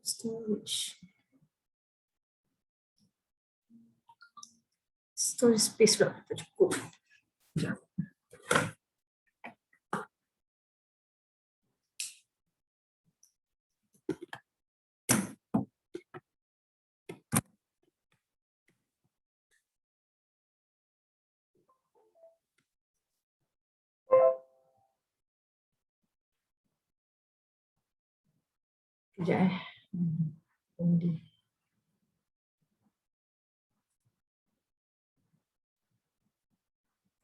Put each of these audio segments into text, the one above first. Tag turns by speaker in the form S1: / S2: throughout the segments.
S1: Storage space pula tak cukup. Sekejap.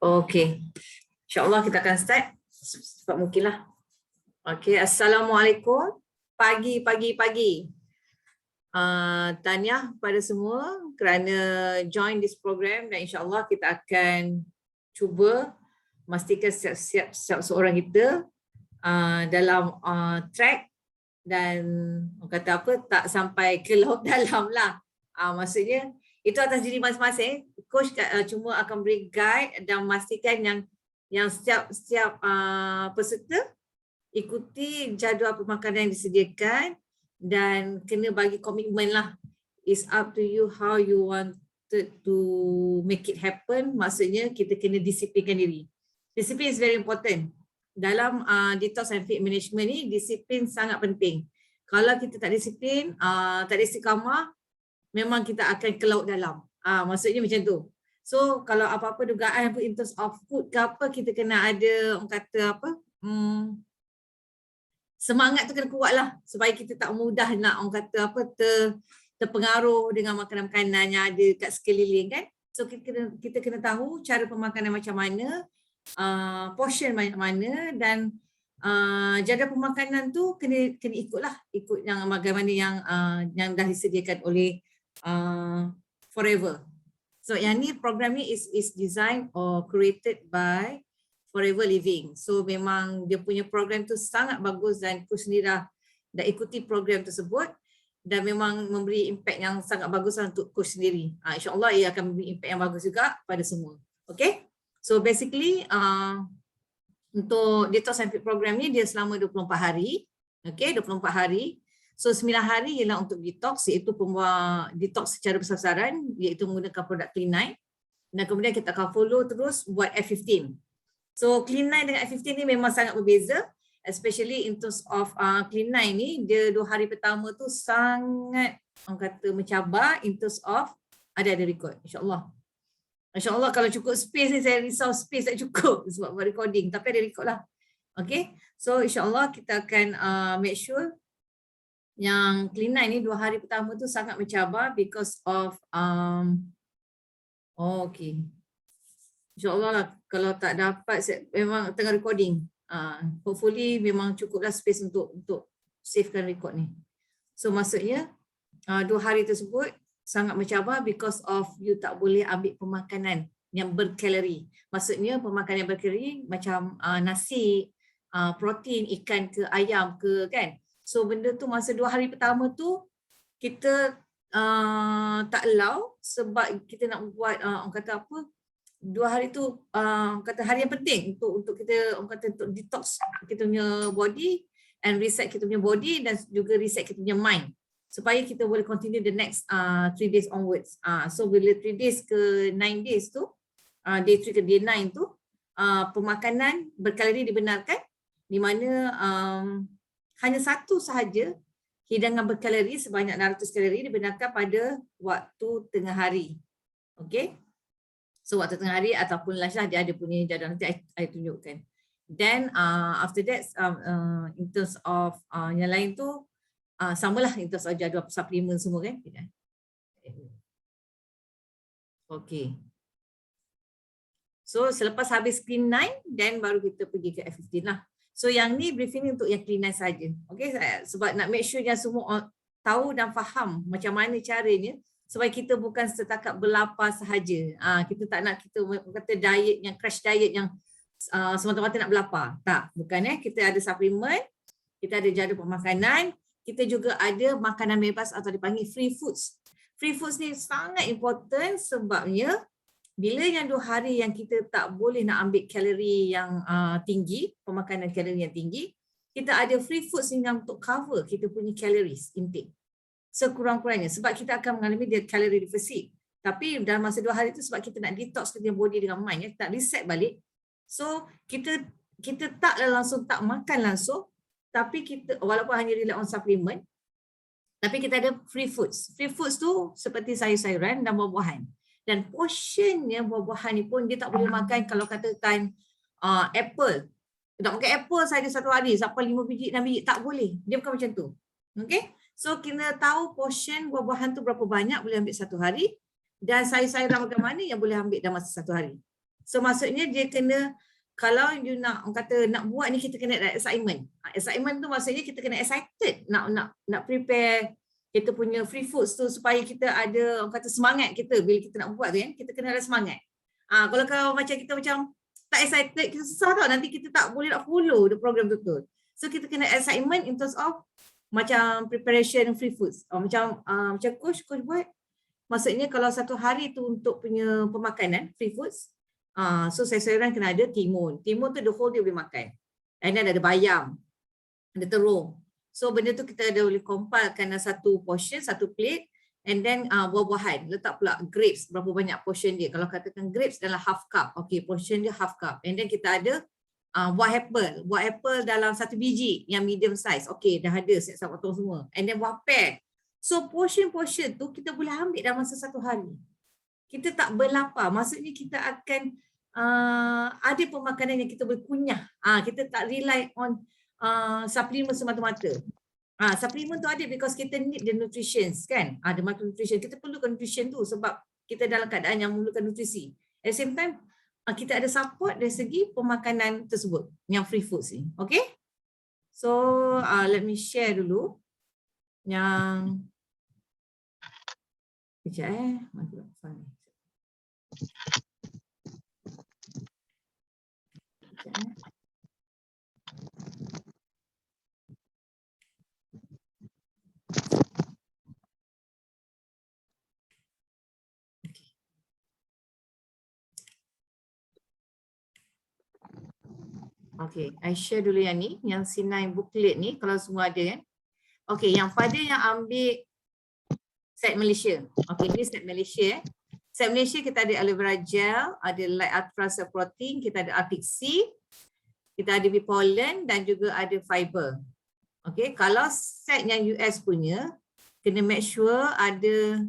S1: Okey. InsyaAllah kita akan start cepat mungkinlah. Okey, Assalamualaikum. Pagi. Tahniah kepada semua kerana join this program dan insyaAllah kita akan cuba memastikan setiap seorang kita dalam track dan orang kata apa, tak sampai ke laut dalam lah. Maksudnya itu atas diri masing-masing. Coach cuma akan beri guide dan memastikan yang setiap peserta ikuti jadual pemakanan yang disediakan dan kena bagi komitmen lah. It's up to you how you wanted to make it happen. Maksudnya kita kena disiplinkan diri. Disiplin is very important. Dalam detox and fit management ni, disiplin sangat penting. Kalau kita tak disiplin, tak ada istiqamah, memang kita akan ke laut dalam. Maksudnya macam tu. So kalau apa-apa dugaan in terms of food ke apa, kita kena ada orang kata apa, semangat tu kena kuat lah supaya kita tak mudah nak orang kata apa terpengaruh dengan makanan-makanan yang ada kat sekeliling kan. So kita kena tahu cara pemakanan macam mana, portion macam mana dan jadual pemakanan tu kena ikutlah, ikut yang bagaimana yang dah disediakan oleh Forever. So yang ni program ni is designed or created by Forever Living. So memang dia punya program tu sangat bagus dan aku sendiri dah ikuti program tersebut dan memang memberi impact yang sangat bagus untuk coach sendiri. InsyaAllah ia akan memberi impact yang bagus juga pada semua. Okay. So basically untuk detox and fit program ni dia selama 24 hari. Okay, 24 hari. So 9 hari ialah untuk detox, iaitu detox secara besar-besaran, iaitu menggunakan produk Clean9. Dan kemudian kita akan follow terus buat F15. So Clean9 dengan F15 ni memang sangat berbeza, especially in terms of Clean9 ni, dia 2 hari pertama tu sangat orang kata mencabar in terms of ada record, insyaAllah. InsyaAllah kalau cukup space ni, saya risau space tak cukup sebab buat recording, tapi ada record lah. Okay, so insyaAllah kita akan make sure yang Clean9 ni 2 hari pertama tu sangat mencabar because of okay. InsyaAllah lah, kalau tak dapat memang tengah recording. Hopefully memang cukuplah space untuk savekan record ni. So maksudnya 2 hari tersebut sangat mencabar because of you tak boleh ambil pemakanan yang berkalori. Maksudnya pemakanan yang berkalori macam nasi, protein, ikan ke ayam ke kan. So benda tu masa 2 hari pertama tu kita tak allow sebab kita nak buat orang kata apa, 2 hari tu kata hari yang penting untuk kita orang kata untuk detox kita punya body and reset kita punya body dan juga reset kita punya mind supaya kita boleh continue the next 3 days onwards. So bila 3 days ke 9 days tu, day 3 ke day 9 tu, pemakanan berkalori dibenarkan di mana hanya satu sahaja hidangan berkalori sebanyak 600 kalori dibenarkan pada waktu tengah hari. Okay. So waktu tengah hari ataupun lunch lah, dia ada punya jadual, nanti saya tunjukkan. Then after that in terms of yang lain tu samalah in terms of jadual suplemen semua kan. Okay. So selepas habis Clean9 then baru kita pergi ke F15 lah. So yang ni briefing untuk yang Clean9 saja. Okay, sebab nak make sure yang semua tahu dan faham macam mana caranya supaya kita bukan setakat berlapar sahaja. Kita tak nak kita kata diet yang crash diet yang semata-mata nak berlapar. Tak, bukan kita ada suplemen, kita ada jadual pemakanan, kita juga ada makanan bebas atau dipanggil free foods. Free foods ni sangat important sebabnya bila yang 2 hari yang kita tak boleh nak ambil kalori yang tinggi, pemakanan kalori yang tinggi, kita ada free foods yang untuk cover kita punya calories intake. sekurang-kurangnya, sebab kita akan mengalami dia calorie deficit. Tapi dalam masa 2 hari itu sebab kita nak detox kita body dengan mind, ya, tak reset balik. So kita taklah langsung tak makan langsung, tapi kita walaupun hanya rely on supplement, tapi kita ada free foods. Free foods tu seperti sayur-sayuran dan buah-buahan. Dan portionnya buah-buahan ni pun dia tak boleh makan kalau katakan apple. Tak makan apple saja satu hari, sampai 5 biji, 6 biji, tak boleh. Dia bukan macam tu. Okay? So kita tahu portion buah-buahan tu berapa banyak boleh ambil satu hari, dan sayur-sayuran macam mana yang boleh ambil dalam masa satu hari. So maksudnya dia kena, kalau you nak kata nak buat ni, kita kena ada excitement. Excitement tu maksudnya kita kena excited nak prepare kita punya free foods tu supaya kita ada kata semangat kita bila kita nak buat tu kan, kita kena ada semangat. Kalau macam kita macam tak excited, kita susah tau, nanti kita tak boleh nak follow the program betul. So kita kena excitement in terms of macam preparation free foods. Macam coach buat, maksudnya kalau satu hari tu untuk punya pemakanan free foods, so sayur-sayuran kena ada timun. Timun tu the whole dia boleh makan. And then ada bayam, ada terung. So benda tu kita ada boleh compilekan dalam satu portion, satu plate. And then buah-buahan, letak pula grapes, berapa banyak portion dia. Kalau katakan grapes dalam half cup, okay, portion dia half cup. And then kita ada buah apple dalam satu biji yang medium size. Okay, dah ada siap-siap potong semua. And then buah pear. So portion-portion tu kita boleh ambil dalam masa satu hari. Kita tak berlapar, maksudnya kita akan ada pemakanan yang kita boleh kunyah. Kita tak rely on suplemen semata-mata. Suplemen tu ada because kita need the nutrition, kan? The micronutrition. Kita perlukan nutrition tu sebab kita dalam keadaan yang memerlukan nutrisi. At the same time, kita ada support dari segi pemakanan tersebut, yang free foods ni. Okay? So, let me share dulu yang kejap Okay, I share dulu yang ni, yang C9 booklet ni, kalau semua ada kan. Okay, yang pada yang ambil set Malaysia. Okay, ini set Malaysia. Set Malaysia kita ada aloe vera gel, ada light ultra protein, kita ada Arctic Sea, kita ada Bipollen dan juga ada fiber. Okay, kalau set yang US punya, kena make sure ada,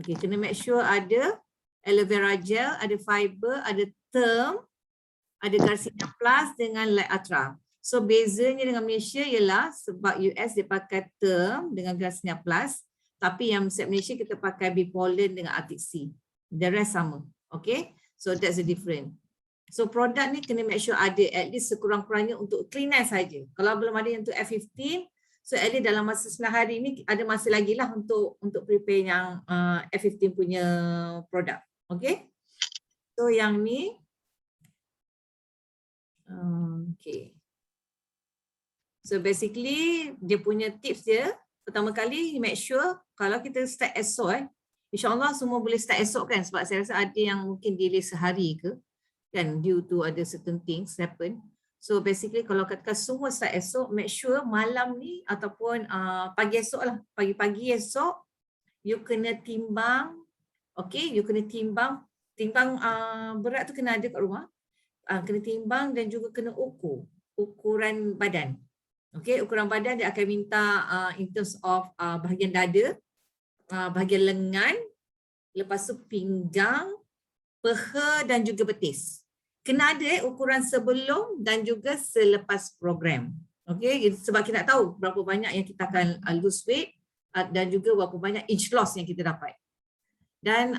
S1: okay, kena make sure ada aloe vera gel, ada fiber, ada term, ada Garcinia Plus dengan light ultra. So bezanya dengan Malaysia ialah sebab US dia pakai term dengan Garcinia Plus, tapi yang set Malaysia kita pakai Bipollen dengan Arctic Sea. The rest sama. Okay, so that's the difference. So produk ni kena make sure ada at least sekurang-kurangnya untuk cleaner saja. Kalau belum ada yang untuk F15, so at least dalam masa 9 hari ni ada masa lagi lah untuk prepare yang F15 punya produk. Okay, so yang ni, okay. So basically dia punya tips dia, pertama kali make sure kalau kita start esok InsyaAllah semua boleh start esok kan, sebab saya rasa ada yang mungkin delay sehari ke kan, due to ada certain things happen. So basically kalau katakan semua start esok, make sure malam ni ataupun pagi esok lah, pagi-pagi esok you kena timbang. Okay, you kena timbang berat tu kena ada kat rumah. Kena timbang dan juga kena ukur ukuran badan. Okay, ukuran badan dia akan minta in terms of bahagian dada, bahagian lengan, lepas tu pinggang, peha dan juga betis. Kena ada ukuran sebelum dan juga selepas program. Okay, sebab kita nak tahu berapa banyak yang kita akan lose weight dan juga berapa banyak inch loss yang kita dapat. Dan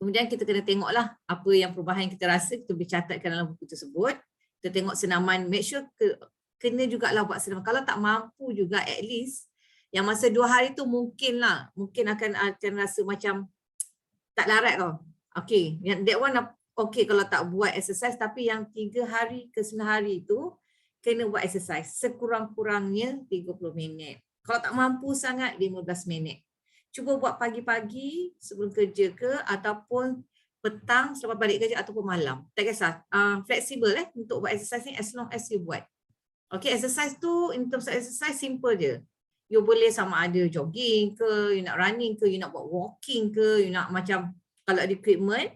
S1: kemudian kita kena tengoklah apa yang perubahan yang kita rasa, kita boleh catatkan dalam buku tersebut. Kita tengok senaman, make sure kena jugalah buat senaman. Kalau tak mampu juga at least, yang masa 2 hari tu mungkin akan rasa macam tak larat tau. Okay, yang that one okay kalau tak buat exercise, tapi yang 3 hari ke 9 hari tu kena buat exercise. Sekurang-kurangnya 30 minit. Kalau tak mampu sangat 15 minit. Cuba buat pagi-pagi sebelum kerja ke, ataupun petang selepas balik kerja, ataupun malam. Tak kisah. Fleksibel untuk buat exercise ni as long as you buat. Okay, exercise tu, in terms of exercise, simple je. You boleh sama ada jogging ke, you nak running ke, you nak buat walking ke, you nak macam, kalau ada equipment,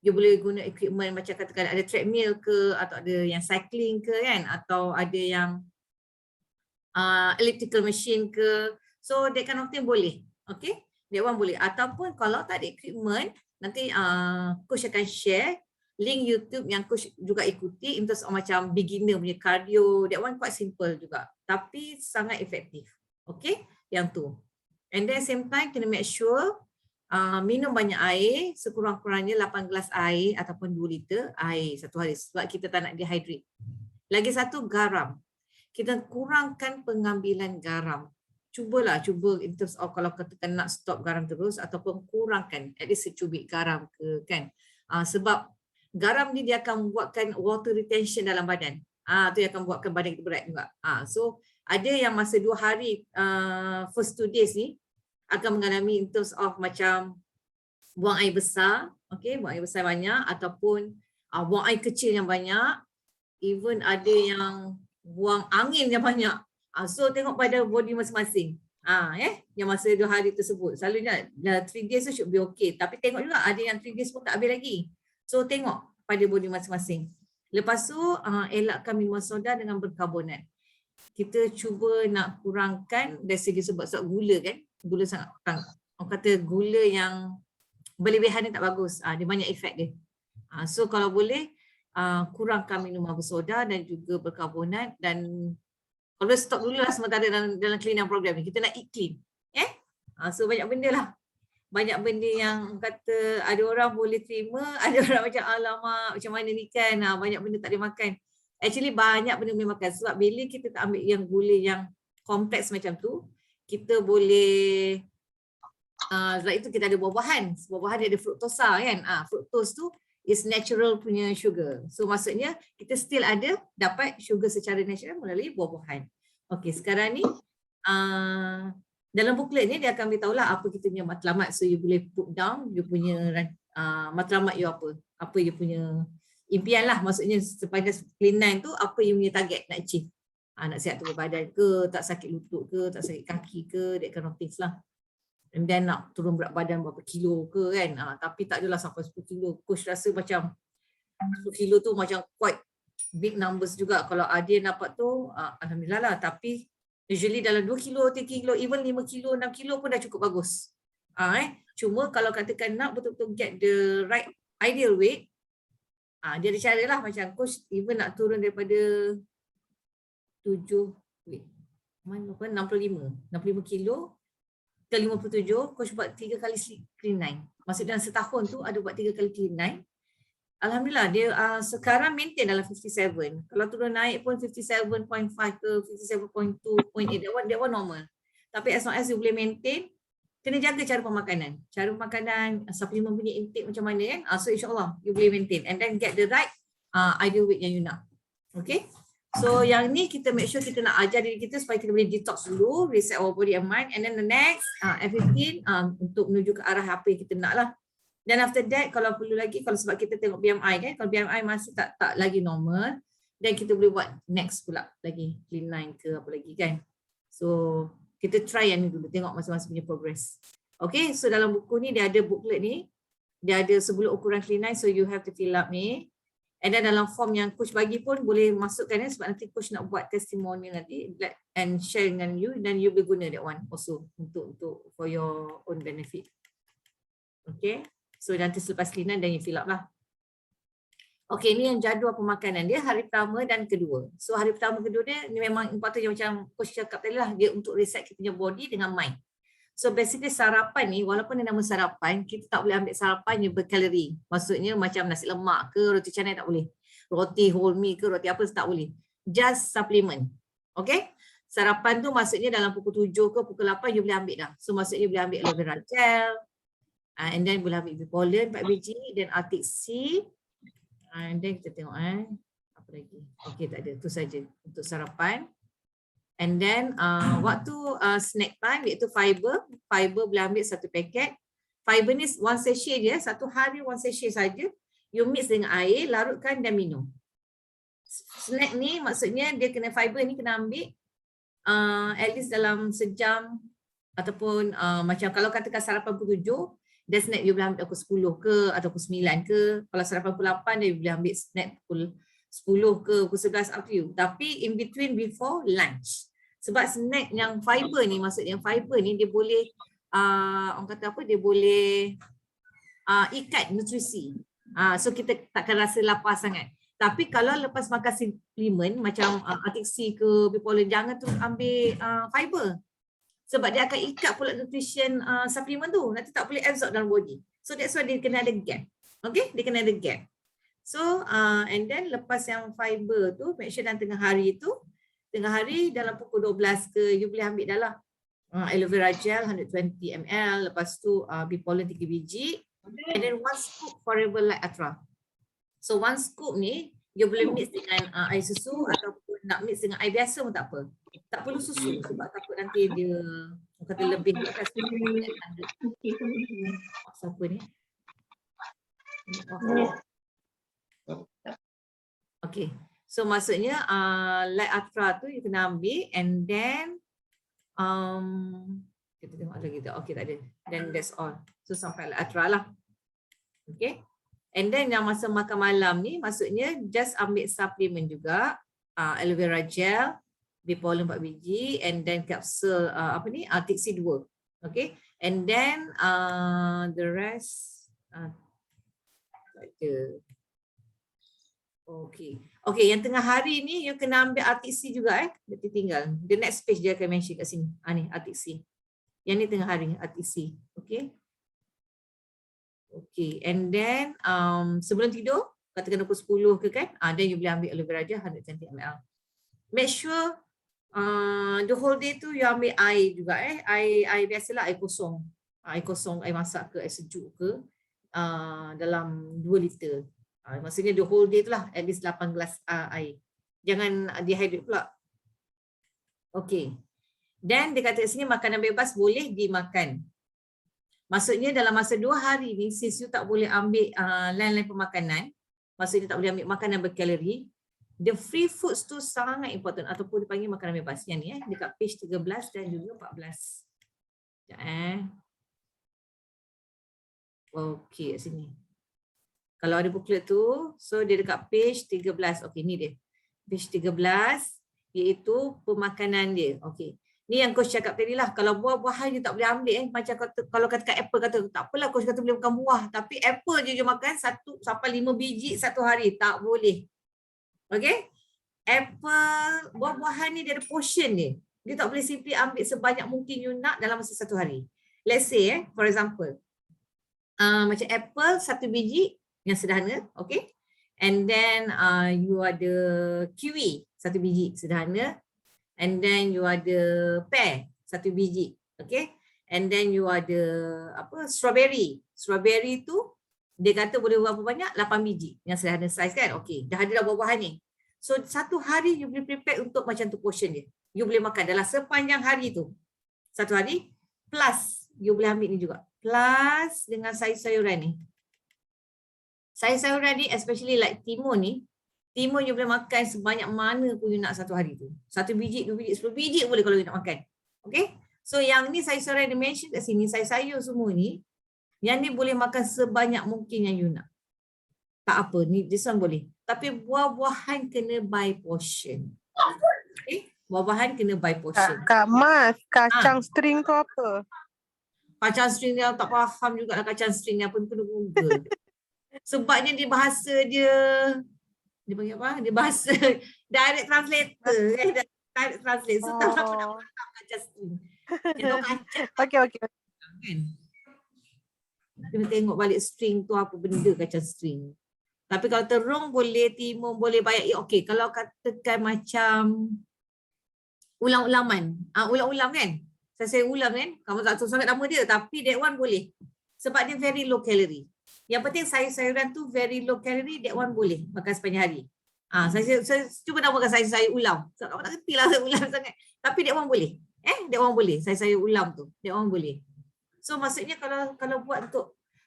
S1: you boleh guna equipment macam katakan ada treadmill ke, atau ada yang cycling ke kan, atau ada yang elliptical machine ke. So that kind of thing boleh. Okay, that one boleh. Ataupun kalau tak ada equipment, nanti coach akan share link YouTube yang coach juga ikuti in terms of macam beginner punya cardio. That one quite simple juga, tapi sangat efektif. Okay, yang tu. And then same time kena make sure minum banyak air, sekurang-kurangnya 8 gelas air ataupun 2 liter air satu hari sebab kita tak nak dehydrate. Lagi satu, garam. Kita kurangkan pengambilan garam. Cuba in terms of kalau katakan nak stop garam terus ataupun kurangkan at least secubit garam ke kan. Sebab garam ni dia akan buatkan water retention dalam badan. Tu yang akan buatkan badan kita berat juga. So ada yang masa 2 hari first 2 days ni akan mengalami in terms of macam buang air besar, okay, buang air besar banyak ataupun buang air kecil yang banyak, even ada yang buang angin yang banyak. So tengok pada body masing-masing. Yang masa 2 hari tersebut. Selalunya 3 days tu should be okay. Tapi tengok juga ada yang 3 days pun tak habis lagi. So tengok pada body masing-masing. Lepas tu elakkan minuman soda dengan berkarbonat. Kita cuba nak kurangkan dari segi sebab gula kan. Gula sangat kurang. Orang kata gula yang berlebihan ni tak bagus. Dia banyak efek dia. So kalau boleh kurangkan minuman bersoda dan juga berkarbonat, dan kalau stop dulu lah sementara dalam clean program ni. Kita nak eat clean. So banyak benda lah. Banyak benda yang kata ada orang boleh terima, ada orang macam alamak macam mana ni kan, banyak benda tak boleh makan. Actually banyak benda boleh makan sebab bila kita tak ambil yang gula yang kompleks macam tu, kita boleh sebab itu kita ada buah-buahan. Buah-buahan dia ada fruktosa kan. Fructose tu is natural punya sugar. So maksudnya kita still ada dapat sugar secara natural melalui buah-buahan. Okey, sekarang ni dalam booklet ni dia akan beritahu lah apa kita punya matlamat. So you boleh put down you punya matlamat you apa you punya impian lah. Maksudnya sepanjang clean 9 tu apa you punya target nak achieve. Nak sihat tubuh badan ke, tak sakit lutut ke, tak sakit kaki ke, that kind of things lah. And then nak turun berat badan berapa kilo ke kan. Tapi tak adalah sampai 10 kilo. Coach rasa macam 10 kilo tu macam quite big numbers juga. Kalau ada yang dapat tu, alhamdulillah lah. Tapi usually dalam 2 kilo, 3 kilo, even 5 kilo, 6 kilo pun dah cukup bagus. Cuma kalau katakan nak betul-betul get the right ideal weight, dia ada cara lah. Macam coach even nak turun daripada 65 kilo ke 57, coach buat 3 kali clean 9. Maksud dalam setahun tu ada buat 3 kali clean 9. Alhamdulillah dia sekarang maintain dalam 57. Kalau turun naik pun 57.5 ke 57.2.8, that one normal. Tapi as long as you boleh maintain, kena jaga cara pemakanan. Cara pemakanan, suplemen punya intake macam mana kan. So insyaAllah you boleh maintain and then get the right ideal weight yang you nak. Okay. So yang ni kita make sure kita nak ajar diri kita supaya kita boleh detox dulu, reset our body and mind, and then the next everything untuk menuju ke arah apa yang kita nak lah. Dan after that kalau perlu lagi, kalau sebab kita tengok BMI kan, kalau BMI masih tak lagi normal, then kita boleh buat next pula lagi, clean 9 ke apa lagi kan. So kita try yang ni dulu, tengok masing-masing punya progress. Okay, so dalam buku ni dia ada booklet ni, dia ada sebelum ukuran clean 9, so you have to fill up ni. And then dalam form yang coach bagi pun boleh masukkan sebab nanti coach nak buat testimonial nanti and share dengan you, dan you boleh guna that one also untuk for your own benefit. Okay, so nanti selepas clean 9 dan you fill up lah. Okay, ni yang jadual pemakanan dia hari pertama dan kedua. So hari pertama kedua dia ni memang important macam coach cakap tadi lah, dia untuk reset kita punya body dengan mind. So basically sarapan ni, walaupun dia nama sarapan, kita tak boleh ambil sarapan yang berkalori. Maksudnya macam nasi lemak ke, roti canai tak boleh. Roti whole meal ke, roti apa tak boleh. Just supplement. Okay? Sarapan tu maksudnya dalam pukul 7 ke pukul 8 you boleh ambil dah. So maksudnya boleh ambil aloe vera gel. And then boleh ambil pollen 4 biji, then Arctic sea. And then kita tengok apa lagi. Okay, tak ada. Itu saja untuk sarapan. And then waktu snack time iaitu fiber boleh ambil 1 paket. Fiber ni 1 sachet je, 1 hari 1 sachet saja. You mix dengan air, larutkan dan minum. Snack ni maksudnya dia kena fiber ni kena ambil at least dalam sejam ataupun macam kalau katakan sarapan pukul 7, dan snack you boleh ambil pukul 10 ke atau pukul 9 ke. Kalau sarapan pukul 8 dia boleh ambil snack pukul 10 ke pukul 11 up to you. Tapi in between before lunch. Sebab snack yang fiber ni maksudnya fiber ni dia boleh orang kata apa, dia boleh ikat nutrisi. So kita takkan rasa lapar sangat. Tapi kalau lepas makan suplemen macam Artixi ke Bipolen, jangan tu ambil fiber. Sebab dia akan ikat pula nutrition suplemen tu. Nanti tak boleh absorb dalam body. So that's why dia kena ada gap. Okay, dia kena ada gap. So and then lepas yang fiber tu, make sure dalam tengah hari tu, tengah hari dalam pukul 12 ke, you boleh ambil dah lah. Aloe vera gel 120 ml, lepas tu Bipolen 3 biji. And then 1 scoop Forever Light Ultra. So 1 scoop ni, you boleh mix dengan air susu ataupun nak mix dengan air biasa pun tak apa. Tak perlu susu sebab takut nanti dia kata lebih. Siapa ni? Okay. So maksudnya Light Ultra tu you kena ambil and then kita tengok lagi tak? Okay, tak ada. Then that's all. So sampai Light Ultra lah. Okay. And then yang masa makan malam ni maksudnya just ambil suplemen juga, aloe vera gel, Bipolen 4 biji, and then kapsul apa ni, Artixi 2. Okay. And then the rest okay. Okay, yang tengah hari ni you kena ambil Artixi juga dia tinggal. The next page dia akan mention kat sini. Ni Artixi. Yang ni tengah hari Artixi. Okay. Okay, and then sebelum tidur, katakan pukul 10 ke kan, then you boleh ambil aloe vera gel 120 ml. Make sure the whole day tu you ambil air juga air biasalah, air kosong, air masak ke, air sejuk ke, dalam 2 liter. Maksudnya the whole day tu lah, at least 8 gelas air. Jangan dehydrate pula. Okay. Dan dia kata sini makanan bebas boleh dimakan. Maksudnya dalam masa 2 hari ni, since you tak boleh ambil lain-lain pemakanan, maksudnya tak boleh ambil makanan berkalori, the free foods tu sangat important ataupun dipanggil makanan bebas. Yang ni dekat page 13 dan juga 14. Sekejap Okay, kat sini. Kalau ada booklet tu, so dia dekat page 13. Okay, ni dia. Page 13 iaitu pemakanan dia. Okay. Ni yang coach cakap tadi lah, kalau buah-buahan you tak boleh ambil macam kalau katakan apple kata, tak apalah coach kata boleh makan buah, tapi apple je makan 1 sampai 5 biji satu hari, tak boleh. Okay? Apple, buah-buahan ni dia ada portion dia. Dia tak boleh simply ambil sebanyak mungkin you nak dalam masa satu hari. Let's say for example, macam apple 1 biji yang sederhana, okay? And then you ada kiwi 1 biji sederhana. And then you ada pear 1 biji, okay? And then you ada apa, strawberry. Strawberry tu dia kata boleh berapa banyak? 8 biji yang sederhana size kan? Okay, dah ada dah buah-buahan ni. So satu hari you boleh prepare untuk macam tu portion dia. You boleh makan dalam sepanjang hari tu. Satu hari plus you boleh ambil ni juga. Plus dengan sayur-sayuran ni. Sayur-sayuran ni especially like timun ni. Timun you boleh makan sebanyak mana pun you nak satu hari tu. 1 biji, 2 biji, 10 biji boleh kalau you nak makan. Okay. So yang ni sayur-sayuran yang mention kat sini, sayur-sayur semua ni, yang ni boleh makan sebanyak mungkin yang you nak. Tak apa, ni this one boleh. Tapi buah-buahan kena by portion. Okay. Buah-buahan kena by portion.
S2: Kak Mas, kacang string tu apa?
S1: Kacang string dia tak faham juga lah kacang string ni apa, kena Google. Sebabnya dia bahasa dia panggil apa? Dia bahasa direct translator. Direct translator. So tak apa nak faham kacang string.
S2: Okay.
S1: Kan? Kena tengok balik string tu apa benda kacang string. Tapi kalau terung boleh, timun boleh, banyak. Okay, kalau katakan macam ulam-ulaman. Ulam-ulam kan? Saya ulam kan? Kamu tak tahu sangat nama dia. Tapi that one boleh. Sebab dia very low calorie. Yang penting sayur-sayuran tu very low calorie, that one boleh makan sepanjang hari. Saya cuba namakan sayur-sayur ulam. So, kamu tak kerti lah sayur ulam sangat. Tapi that one boleh. That one boleh. Sayur-sayur ulam tu. That one boleh. So maksudnya kalau buat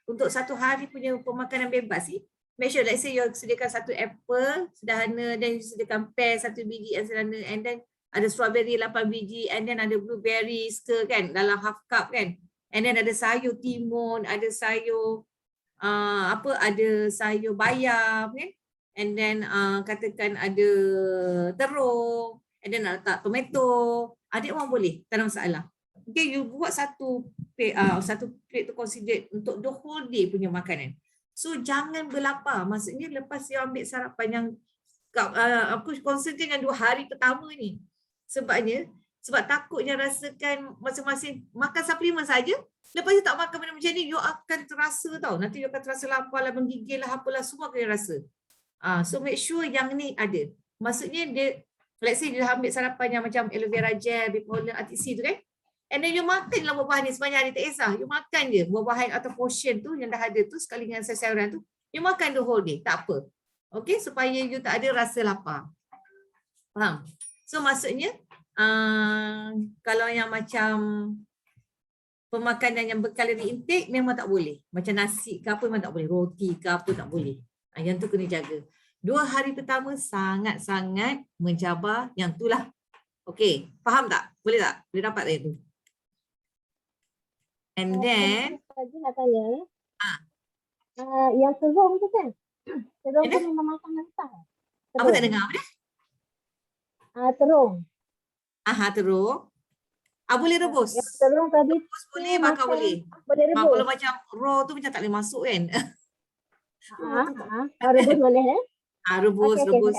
S1: untuk satu hari punya pemakanan bebas ni, make sure let's say you sediakan satu apple sederhana, then you sediakan pear 1 biji yang sederhana, and then ada strawberry 8 biji, and then ada blueberries ke kan dalam half cup kan, and then ada sayur timun, ada sayur ada sayur bayam kan, and then katakan ada terung, and then nak letak tomato, adik orang boleh, tak ada masalah. Okay, you buat satu plate tu considered untuk the whole day punya makanan. So jangan berlapar, maksudnya lepas you ambil sarapan yang aku concentrate dengan 2 hari pertama ni. Sebab takutnya rasakan masing-masing makan suplemen saja, lepas tu tak makan benda macam ni, you akan terasa tau. Nanti you akan terasa lapar lah, menggigil lah, apalah, semua kena rasa. So make sure yang ni ada. Maksudnya dia, let's say dia ambil sarapan yang macam aloe vera gel, bipolar, RTC tu kan. And then you makan lah buah-buahan ni sepanjang hari, tak kisah. You makan je buah-buahan atau portion tu yang dah ada tu, sekali dengan sayuran tu, you makan the whole day, tak apa. Okay, supaya you tak ada rasa lapar. Faham? So maksudnya, kalau yang macam pemakanan yang berkalori intake memang tak boleh. Macam nasi ke apa memang tak boleh. Roti ke apa tak boleh. Yang tu kena jaga. 2 hari pertama sangat-sangat mencabar yang tu lah. Okey, faham tak? Boleh tak? Boleh dapat tak itu? And then
S3: lagi nak tanya. Yang terung tu kan? Terung tu memang makan mentah.
S1: Apa tak dengar? Apa dia?
S3: Terung.
S1: Terung. Boleh rebus.
S3: Yang terung tadi
S1: rebus boleh, bakar boleh.
S3: Boleh rebus.
S1: Kalau macam raw tu macam tak boleh masuk kan?
S3: Rebus boleh
S1: rebus,
S3: okay,
S1: rebus.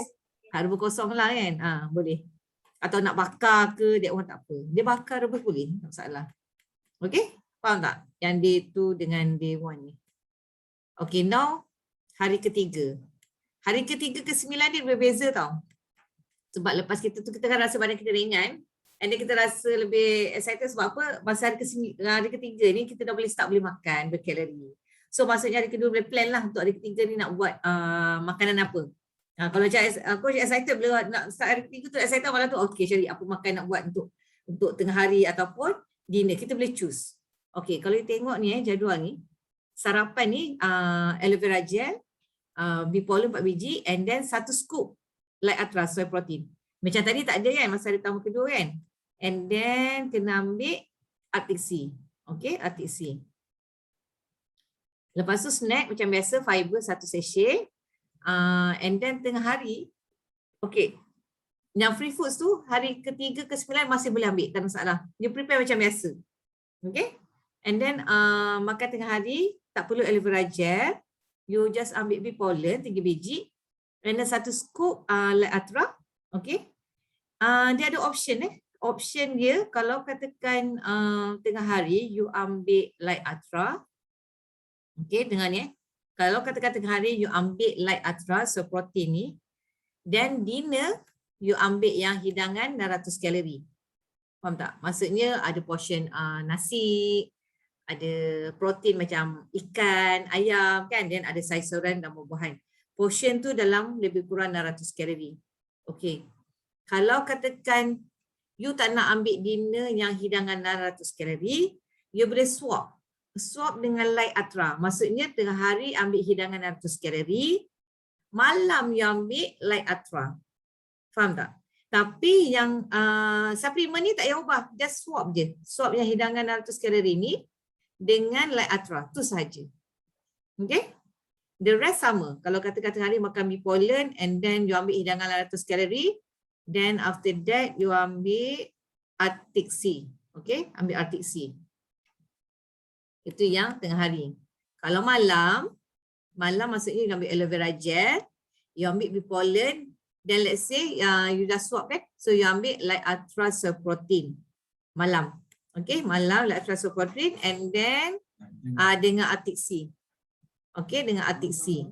S1: Rebus kosong lah kan? Boleh. Atau nak bakar ke, dia orang tak apa. Dia bakar rebus boleh, tak masalah. Okay? Faham tak? Yang day 2 dengan day 1 ni. Okay, now hari ketiga. Hari ketiga ke 9 dia berbeza tau. Sebab lepas kita tu kita kan rasa badan kita ringan, and then kita rasa lebih excited sebab apa? Masa hari ketiga ni kita dah boleh start boleh makan berkalori. So maksudnya hari kedua boleh plan lah untuk hari ketiga ni nak buat makanan apa. Kalau macam aku excited bila nak start hari ketiga tu, excited malam tu, okay cari apa makan nak buat untuk tengah hari ataupun dinner, kita boleh choose. Okay, kalau you tengok ni jadual ni, sarapan ni aloe vera gel, bipolar 4 biji, and then 1 scoop light ultra soy protein. Macam tadi tak ada kan masa hari pertama kedua kan. And then kena ambil Arctic Sea. Okay, Arctic Sea. Lepas tu snack macam biasa, fiber 1 sachet. And then tengah hari, okay, yang free foods tu hari ketiga ke 9 masih boleh ambil, tak masalah. You prepare macam biasa. Okay. And then makan tengah hari, tak perlu aloe vera gel. You just ambil bipolar 3 biji. And then 1 scoop light ultra. Okay. Dia ada option Option dia kalau katakan tengah hari you ambil light ultra. Okay, dengar ni Kalau katakan tengah hari you ambil light ultra, so protein ni. Then dinner you ambil yang hidangan 600 kalori. Faham tak? Maksudnya ada portion nasi, ada protein macam ikan, ayam kan, dan ada sayuran dan buah-buahan. Portion tu dalam lebih kurang 600 kalori. Okey. Kalau katakan you tak nak ambil dinner yang hidangan 600 kalori, you boleh swap dengan light ultra. Maksudnya tengah hari ambil hidangan 600 kalori, malam you ambil light ultra. Faham tak? Tapi yang suplemen ni tak payah ubah, just swap je. Swap yang hidangan 600 kalori ni dengan light ultra, tu sahaja. Okay? The rest sama. Kalau katakan hari makan bipolar and then you ambil hidangan 800 kalori, then after that you ambil Arctic Sea. Okay? Ambil Arctic Sea. Itu yang tengah hari. Kalau malam maksudnya you ambil aloe vera gel, you ambil bipolar, then let's say you dah swap kan? So you ambil light ultra soy protein malam. Okay? Malam light ultra soy protein and then dengan Arctic Sea. Okay, dengan Arctic Sea.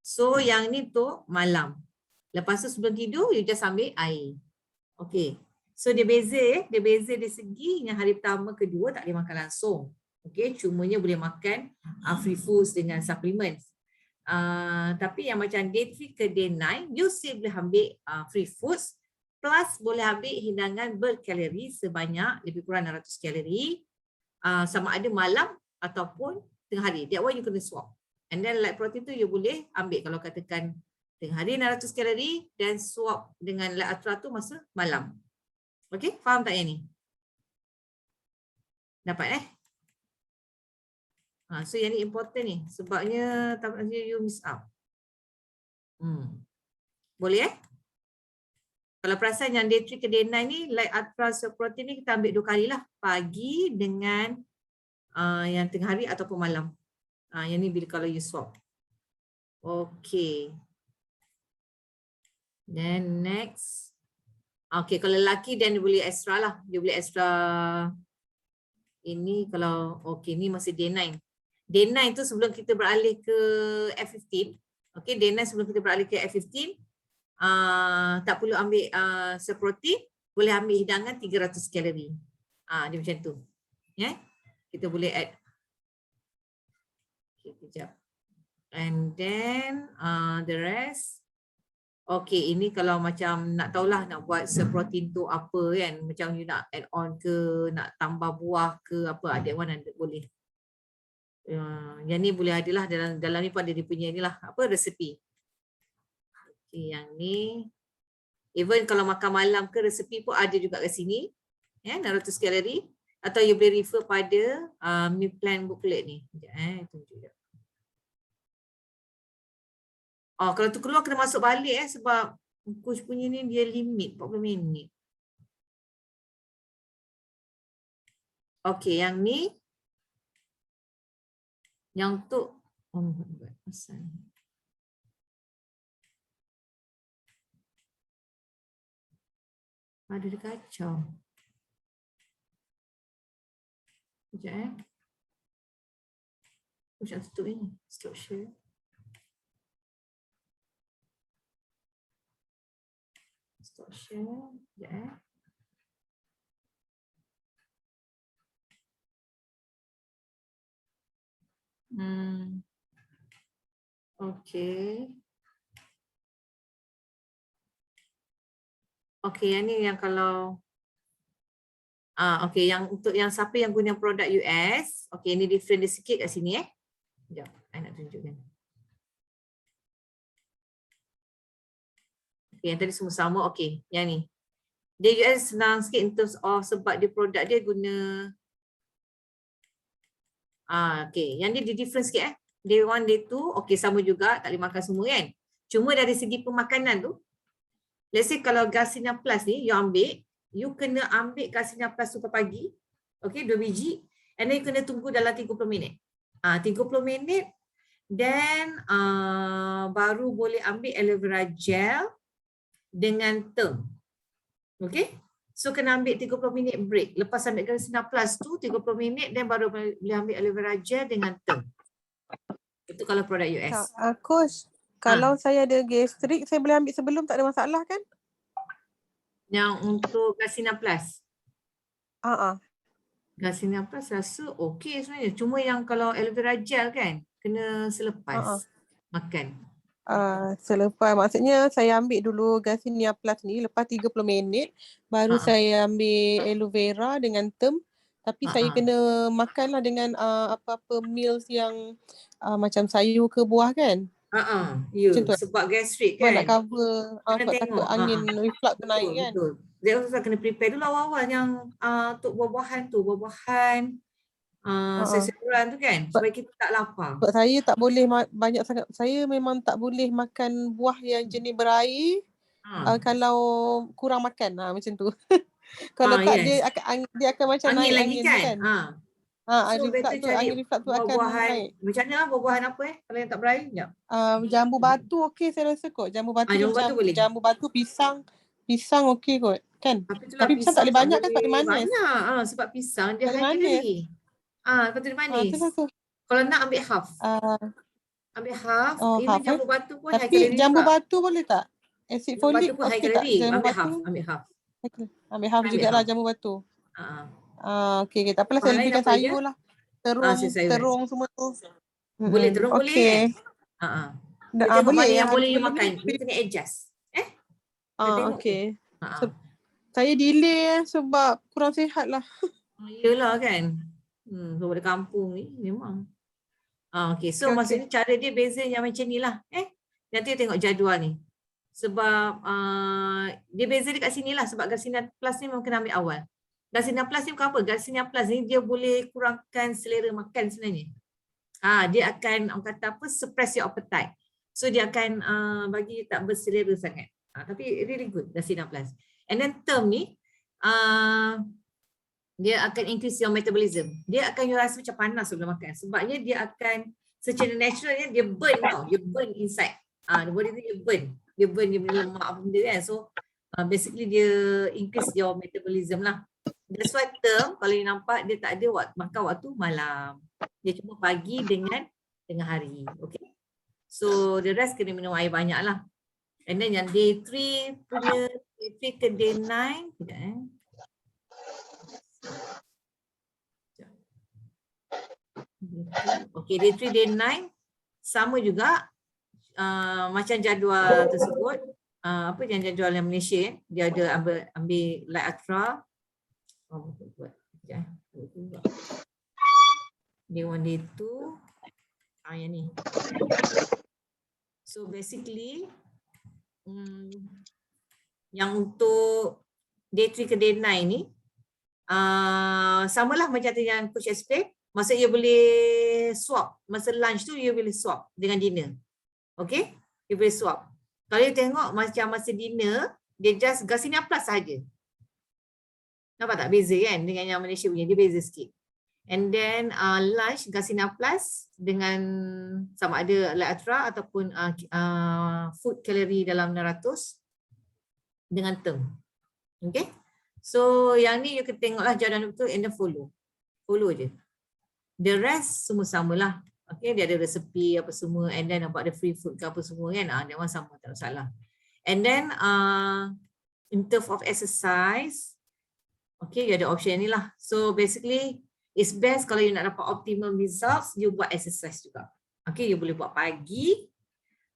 S1: So yang ni tu malam. Lepas tu sebelum tidur, you just ambil air. Okay. So dia beza dia beza dari segi yang hari pertama, kedua tak boleh makan langsung. Okay, cumanya boleh makan free foods dengan supplements. Tapi yang macam day 3 ke day 9, you still boleh ambil free foods plus boleh ambil hidangan berkalori sebanyak lebih kurang 600 kalori sama ada malam ataupun tengah hari. That one you kena swap. And then light protein tu you boleh ambil kalau katakan tengah hari 600 kalori dan swap dengan light ultra tu masa malam. Okay, faham tak yang ni? Dapat so yang ni important ni sebabnya takutnya you miss out. Boleh Kalau perasan yang day 3 ke day 9 ni light ultra protein ni kita ambil 2 kali lah, pagi dengan yang tengah hari ataupun malam. Yang ni bila kalau you swap. Okay. Then next. Okay, kalau lelaki then dia boleh extra lah. Dia boleh extra. Ini kalau, okay ni masih day 9. Day 9 tu sebelum kita beralih ke F15. Okay, day 9 sebelum kita beralih ke F15. Tak perlu ambil seprotein. Boleh ambil hidangan 300 kalori. Dia macam tu. Ya. Kita boleh add. Okay, kejap. And then the rest. Okay, ini kalau macam nak tahulah nak buat seprotein tu apa kan. Macam you nak add on ke, nak tambah buah ke apa. That one boleh. Yang ni boleh adalah dalam ni pun ada dia punya ni lah. Apa resepi. Okay, yang ni. Even kalau makan malam ke resepi pun ada juga kat sini. 600 kalori. Atau you boleh refer pada meal plan booklet ni. Tunjuk je. Kalau tu keluar kena masuk balik sebab coach punya ni dia limit 40 minit. Okey, yang ni. Yang tu ada dia kacau. Sekejap Macam tutup ni. Stop share. Stop share. Sekejap Okay. Okay, yang ni yang kalau okay, yang untuk yang siapa yang guna produk US, okay, ni different dia sikit kat sini Sekejap, saya nak tunjukkan. Okay, yang tadi semua sama, okay, yang ni. Dia US senang sikit in terms of sebab dia produk dia guna okay, yang ni dia different sikit Day 1, day 2, okay sama juga, tak boleh makan semua kan. Cuma dari segi pemakanan tu, let's say kalau Garcinia Plus ni, you kena ambil Garcinia Plus tu pagi, okay, 2 biji, and then you kena tunggu dalam 30 minit. 30 minit, then baru boleh ambil aloe vera gel dengan term. Okay, so kena ambil 30 minit break. Lepas ambil Garcinia Plus tu, 30 minit, then baru boleh ambil aloe vera gel dengan term. Itu kalau produk US.
S2: Coach, kalau saya ada gastrik, saya boleh ambil sebelum, tak ada masalah kan?
S1: Yang untuk Garcinia Plus? Garcinia Plus rasa okey sebenarnya. Cuma yang kalau aloe vera gel kan, kena selepas makan.
S2: Selepas, maksudnya saya ambil dulu Garcinia Plus ni, lepas 30 minit, baru saya ambil aloe vera dengan term. Tapi saya kena makanlah dengan apa-apa meals yang macam sayur ke buah kan?
S1: Sebab gastrik kan?
S2: Nak cover, sebab takut angin reflux tu naik kan?
S1: Betul. Dia harus kena prepare dulu awal-awal yang untuk buah-buahan tu, buah-buahan, sayur-sayuran tu kan? Supaya kita tak lapar.
S2: Sebab saya tak boleh banyak sangat, saya memang tak boleh makan buah yang jenis berair kalau kurang makan, macam tu. Kalau tak dia akan macam
S1: angin
S2: naik
S1: lagi
S2: angin
S1: kan?
S2: So reflux tu, angin reflux tu akan naik.
S1: Macam mana buah-buahan apa kalau yang tak berair?
S2: Jambu batu okey saya rasa kot. Jambu batu, jambu batu, pisang okey kot kan? Tapi pisang tak boleh banyak kan, sebab dia manis.
S1: Banyak sebab pisang dia high kalori. Lepas tu dia manis. Kalau nak ambil half. Ambil half. Ini jambu batu pun high kalori.
S2: Tapi jambu batu boleh tak? Asid folik
S1: okey tak? Ambil half.
S2: Ambil half jugalah jambu batu. Okey, tak apalah, saya lebihkan sayur lah. Terung semua tu.
S1: Boleh terung boleh. Boleh yang boleh you makan. You kena adjust.
S2: Okey. Saya delay sebab kurang sihat lah.
S1: Yelah kan. Sebab di kampung ni memang. Okay, so
S2: Okey, okey.
S1: maksudnya cara dia beza yang macam ni lah. Nanti tengok jadual ni. Sebab dia beza dekat sini lah. Sebab Garcinia Plus ni memang kena ambil awal. Garcinia Plus ni bukan apa. Garcinia Plus ni dia boleh kurangkan selera makan sebenarnya. Dia akan, orang kata apa, suppress your appetite. So dia akan bagi tak berselera sangat. Tapi really good Garcinia Plus. And then term ni, dia akan increase your metabolism. Dia akan you rasa macam panas sebelum makan. Sebabnya dia akan secara naturalnya dia burn tau. Dia burn inside. The body tu dia burn. Dia burn dia punya lemak apa benda kan. So basically dia increase your metabolism lah. That's why term kalau you nampak dia tak ada makan waktu malam. Dia cuma pagi dengan tengah hari. Okay. So the rest kena minum air banyak lah. And then yang day 3 punya, day 3 ke day 9. Sekejap Okay, day 3, day 9 sama juga macam jadual tersebut. Apa yang jadual yang Malaysia dia ada ambil light ultra. Day 1, day 2. Yang ni. So basically yang untuk day 3 ke day 9 ni samalah macam yang coach explain. Masa you boleh swap. Masa lunch tu you boleh swap dengan dinner. Okay? You boleh swap. Kalau you tengok macam masa dinner, dia just Garcinia Plus sahaja. Nampak tak beza kan dengan yang Malaysia punya? Dia beza sikit. And then lunch Garcinia Plus dengan sama ada light ultra ataupun food calorie dalam 600 dengan term. Okay? So yang ni you kena tengoklah jadual betul and then follow. Follow je. The rest semua samalah. Okay, dia ada resepi apa semua and then about the free food ke apa semua kan. That one sama, tak ada masalah. And then in terms of exercise, okay, you ada option ni lah. So basically it's best kalau you nak dapat optimum results, you buat exercise juga. Okay, you boleh buat pagi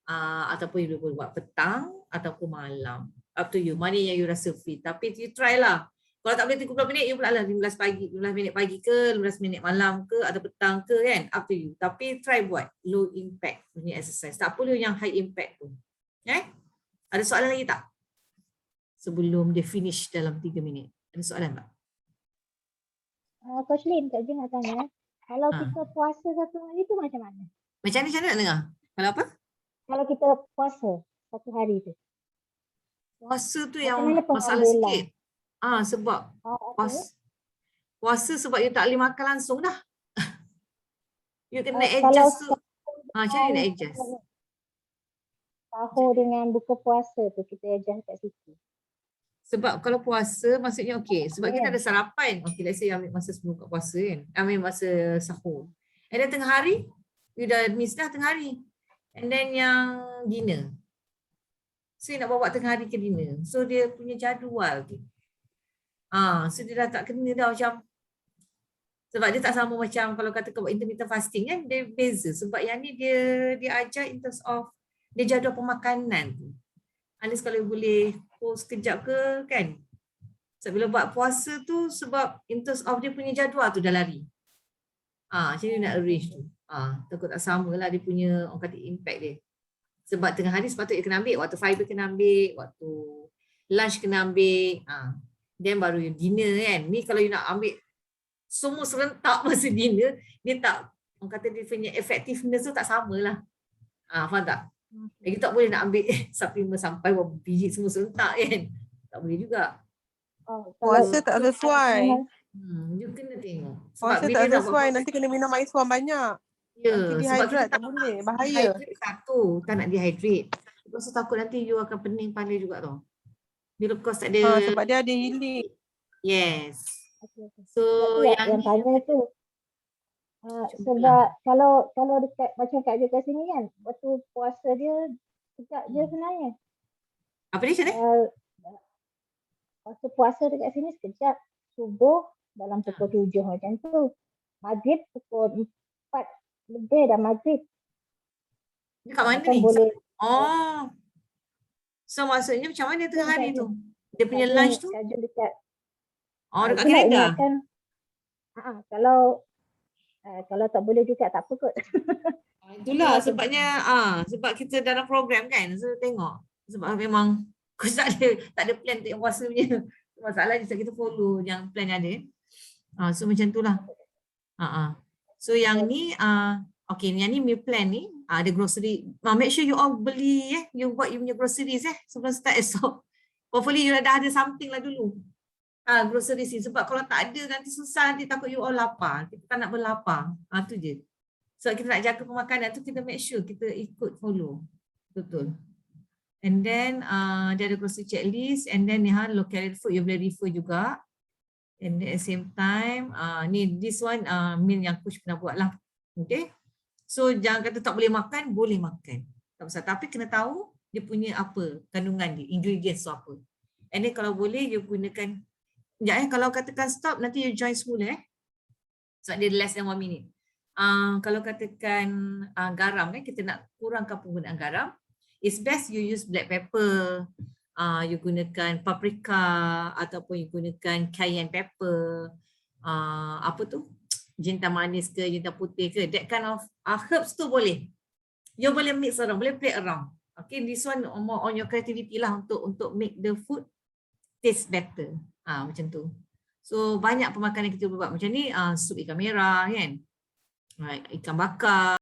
S1: ataupun you boleh buat petang ataupun malam. Up to you, mana yang you rasa free. Tapi you try lah. Kalau tak boleh 30 minit, you pula lah 15 minit pagi ke, 15 minit malam ke, atau petang ke kan, up to you. Tapi try buat low impact punya exercise. Tak perlu yang high impact pun. Ada soalan lagi tak? Sebelum dia finish dalam 3 minit. Ada soalan tak?
S3: Coach Lin, Kak Jin nak tanya. Kalau kita puasa satu hari tu macam mana?
S1: Macam mana nak dengar? Kalau apa?
S3: Kalau kita puasa satu hari tu.
S1: Puasa tu
S3: Macam
S1: yang
S3: mana
S1: masalah
S3: pengambilan?
S1: sikit. Sebab puasa sebab you tak boleh makan langsung dah. You kena adjust tu. Macam mana nak adjust?
S3: Sahur dengan buka puasa tu kita adjust kat situ.
S1: Sebab kalau puasa maksudnya okey. Sebab kita ada sarapan. Okey, let's say ambil masa sebelum buka puasa kan. Ambil masa sahur. And then tengah hari, you dah miss dah tengah hari. And then yang dinner. So you nak bawa tengah hari ke dinner. So dia punya jadual tu. So dia dah tak kena dah macam. Sebab dia tak sama macam kalau kata kau buat intermittent fasting kan. Dia beza. Sebab yang ni dia ajar in terms of dia jadual pemakanan tu. Unless kalau boleh pause sekejap ke kan. Sebab bila buat puasa tu sebab in terms of dia punya jadual tu dah lari. Macam ni nak arrange tu. Takut tak sama lah dia punya orang kata impact dia. Sebab tengah hari sepatutnya kena ambil. Waktu fiber kena ambil. Waktu lunch kena ambil. Then baru dinner kan. Ni kalau you nak ambil semua serentak masa dinner. Dia tak, orang kata dia punya effectiveness tu tak sama lah. Faham tak? Lagi tak boleh nak ambil supplement sampai berapa biji semua serentak kan. Tak boleh juga.
S2: Puasa tak sesuai.
S1: You kena tengok.
S2: Puasa tak sesuai. Nanti kena minum air suam banyak.
S1: Ya,
S2: nanti
S1: sebab
S2: dehydrate tak boleh. Bahaya.
S1: Satu, tak nak dehydrate. Lepas tu takut nanti you akan pening kepala juga tau. Bila kau tak ada.
S2: Sebab dia ada healing.
S1: Yes.
S3: So yang tanya tu. Sebab kalau dekat macam Kak Jo kat sini kan, waktu puasa dia sekejap je sebenarnya.
S1: Apa dia macam ni?
S3: Waktu puasa dekat sini sekejap, subuh dalam pukul 7 macam tu. Maghrib pukul 4 lebih dah maghrib.
S1: Dekat mana ni?
S3: Boleh.
S1: So maksudnya macam mana tengah hari tu? Dia punya lunch tu?
S3: Dekat.
S1: Dekat Canada?
S3: Kalau Kalau tak boleh juga tak apa kot.
S1: Itulah sebabnya sebab kita dalam program kan, so tengok sebab memang aku tak ada plan untuk yang puasa punya. Masalahnya sebab kita follow yang plan yang ada. So macam itulah. So yang ni okay, yang ni meal plan ni ada grocery. Make sure you all beli you buat you punya groceries sebelum start esok. Hopefully you dah ada something lah dulu. Groceries ni sebab kalau tak ada nanti susah, nanti takut you all lapar. Kita tak nak berlapar. Tu je. So kita nak jaga pemakanan tu, kita make sure kita ikut follow. Betul. And then dia ada grocery checklist, and then ni local food you boleh refer juga. And then at the same time ni this one meal yang coach pernah buat lah. Okay. So jangan kata tak boleh makan, boleh makan. Tak pasal, tapi kena tahu dia punya apa kandungan dia, ingredients tu apa. And then kalau boleh you gunakan kalau katakan stop nanti you join semula sebab dia less than 1 minute. Kalau katakan garam kita nak kurangkan penggunaan garam, it's best you use black pepper, you gunakan paprika ataupun you gunakan cayenne pepper, apa tu, jintan manis ke jintan putih ke, that kind of herbs tu boleh. You boleh mix around, boleh play around. Okay, this one more on your creativity lah untuk make the food taste better. Macam tu. So banyak pemakanan kita buat macam ni, sup ikan merah kan, ikan bakar.